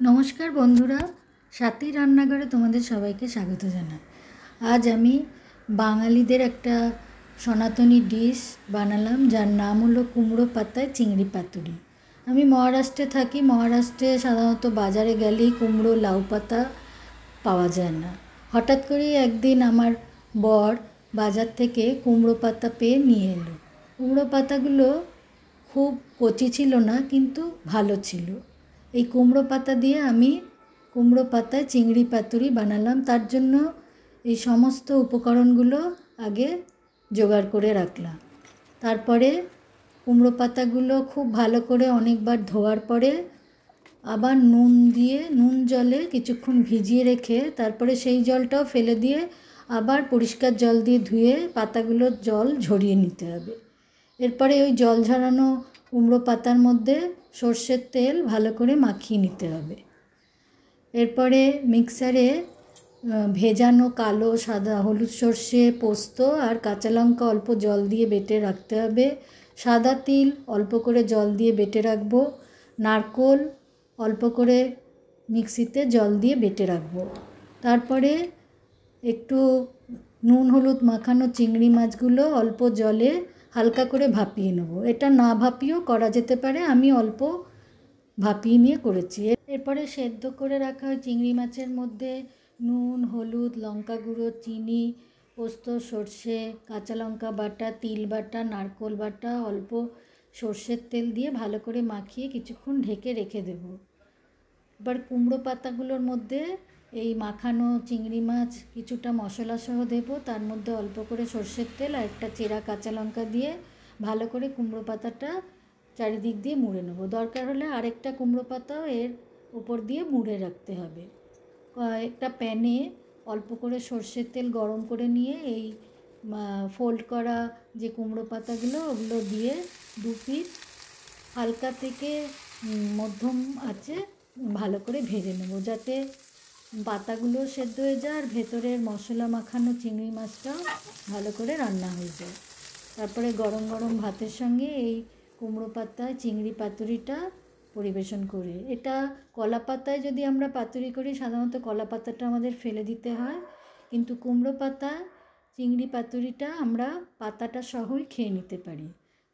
নমস্কার বন্ধুরা, সাথী রান্নাঘরে তোমাদের সবাইকে স্বাগত জানাই। আজ আমি বাঙালিদের একটা সনাতনী ডিশ বানালাম, যার নাম হলো কুমড়ো পাতায় চিংড়ি পাতুরি। আমি মহারাষ্ট্রে থাকি। মহারাষ্ট্রে সাধারণত বাজারে গেলেই কুমড়ো লাউ পাতা পাওয়া যায় না। হঠাৎ করেই একদিন আমার বর বাজার থেকে কুমড়ো পাতা পেয়ে নিয়ে এলো। কুমড়ো পাতাগুলো খুব কচি ছিল না, কিন্তু ভালো ছিল। এই কুমড়ো পাতা দিয়ে আমি কুমড়ো পাতায় চিংড়ি পাতুরি বানালাম। তার জন্য এই সমস্ত উপকরণগুলো আগে জোগাড় করে রাখলাম। তারপরে কুমড়ো পাতাগুলো খুব ভালো করে অনেকবার ধোয়ার পরে আবার নুন জলে কিছুক্ষণ ভিজিয়ে রেখে তারপরে সেই জলটাও ফেলে দিয়ে আবার পরিষ্কার জল দিয়ে ধুয়ে পাতাগুলোর জল ঝরিয়ে নিতে হবে। এরপরে ওই জল ঝরানো কুমড়ো পাতার মধ্যে সর্ষের তেল ভালো করে মাখিয়ে নিতে হবে। এরপরে মিক্সারে ভেজানো কালো, সাদা, হলুদ সর্ষে, পোস্ত আর কাঁচা লঙ্কা অল্প জল দিয়ে বেটে রাখতে হবে। সাদা তিল অল্প করে জল দিয়ে বেটে রাখবো। নারকোল অল্প করে মিক্সিতে জল দিয়ে বেটে রাখবো। তারপরে একটু নুন হলুদ মাখানো চিংড়ি মাছগুলো অল্প জলে হালকা করে ভাপিয়ে নেব। এটা না ভাপিয়েও করা যেতে পারে, আমি অল্প ভাপিয়ে নিয়ে করেছি। এরপরে সেদ্ধ করে রাখা ওই চিংড়ি মাছের মধ্যে নুন, হলুদ, লঙ্কা গুঁড়ো, চিনি, পোস্ত, সর্ষে, কাঁচা লঙ্কা বাটা, তিল বাটা, নারকোল বাটা, অল্প সর্ষের তেল দিয়ে ভালো করে মাখিয়ে কিছুক্ষণ ঢেকে রেখে দেব। এবার কুমড়ো পাতাগুলোর মধ্যে এই মাখানো চিংড়ি মাছ কিছুটা মশলা সহ দেবো। তার মধ্যে অল্প করে সর্ষের তেল আর একটা চেরা কাঁচা লঙ্কা দিয়ে ভালো করে কুমড়ো পাতাটা চারিদিক দিয়ে মুড়ে নেবো। দরকার হলে আরেকটা কুমড়ো পাতাও এর উপর দিয়ে মুড়ে রাখতে হবে। একটা প্যানে অল্প করে সর্ষের তেল গরম করে নিয়ে এই ফোল্ড করা যে কুমড়ো পাতাগুলো ওগুলো দিয়ে দু পিঠ হালকা থেকে মধ্যম আঁচে ভালো করে ভেজে নেব, যাতে পাতাগুলো সেদ্ধ হয়ে যায় আর ভেতরের মশলা মাখানো চিংড়ি মাছটাও ভালো করে রান্না হয়ে যায়। তারপরে গরম গরম ভাতের সঙ্গে এই কুমড়ো পাতায় চিংড়ি পাতুরিটা পরিবেশন করে। এটা কলা পাতায় যদি আমরা পাতুরি করি, সাধারণত কলা পাতাটা আমাদের ফেলে দিতে হয়, কিন্তু কুমড়ো পাতা চিংড়ি পাতুরিটা আমরা পাতাটা সহই খেয়ে নিতে পারি।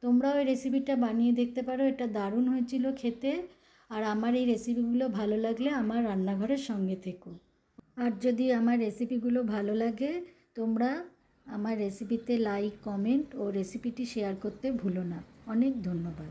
তোমরাও এই রেসিপিটা বানিয়ে দেখতে পারো, এটা দারুণ হয়েছিল খেতে। আর আমার এই রেসিপিগুলো ভালো লাগলে আমার রান্নাঘরের সঙ্গে থেকো। আর যদি আমার রেসিপিগুলো ভালো লাগে, তোমরা আমার রেসিপিতে লাইক, কমেন্ট ও রেসিপিটি শেয়ার করতে ভুলো না। অনেক ধন্যবাদ।